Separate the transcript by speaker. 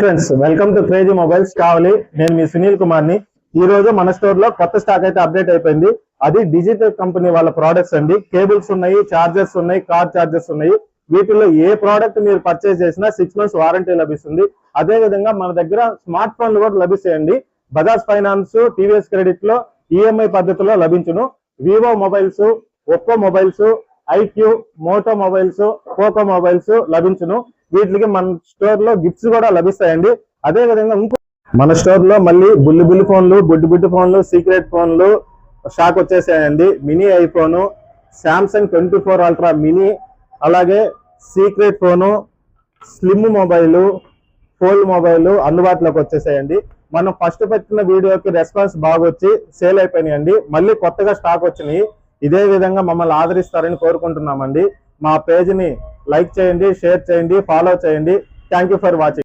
Speaker 1: Friends, welcome to crazy mobiles కావాలి. నేను మీ సునీల్ కుమార్ ని. ఈ రోజు మన స్టోర్ లో కొత్త స్టాక్ అయితే అప్డేట్ అయిపోయింది. అది డిజిటల్ కంపెనీ వాళ్ళ ప్రోడక్ట్స్ అండి. కేబుల్స్ ఉన్నాయి, చార్జర్స్ ఉన్నాయి, కార్ చార్జర్స్ ఉన్నాయి. వీటిలో ఏ ప్రోడక్ట్ మీరు పర్చేస్ చేసినా 6 months వారంటీ లభిస్తుంది. అదే విధంగా మన దగ్గర స్మార్ట్ ఫోన్లు కూడా లభిస్తాయండి. బజాజ్ ఫైనాన్స్, టీవీఎస్ క్రెడిట్ లో ఈఎంఐ పద్ధతిలో లభించును. Vivo mobiles, Oppo mobiles, iQOO, Moto mobiles, Poco mobiles లభించును. వీటికి మన స్టోర్ లో గిఫ్ట్స్ కూడా లభిస్తాయండి. అదే విధంగా మన స్టోర్ లో మళ్ళీ బుల్లి ఫోన్లు, బుడ్డి ఫోన్లు, సీక్రెట్ ఫోన్లు స్టాక్ వచ్చేసాయండి. Mini iPhone, Samsung 24 ultra mini, అలాగే secret phone, slim mobile, fold mobile అందుబాటులోకి వచ్చేసాయండి. మనం ఫస్ట్ పెట్టిన వీడియోకి రెస్పాన్స్ బాగా వచ్చి సేల్ అయిపోయినాయండి. మళ్ళీ కొత్తగా స్టాక్ వచ్చినాయి. ఇదే విధంగా మమ్మల్ని ఆదరిస్తారని కోరుకుంటున్నామండి. మా పేజ్ ని లైక్ చేయండి, షేర్ చేయండి, ఫాలో చేయండి. Thank you for watching.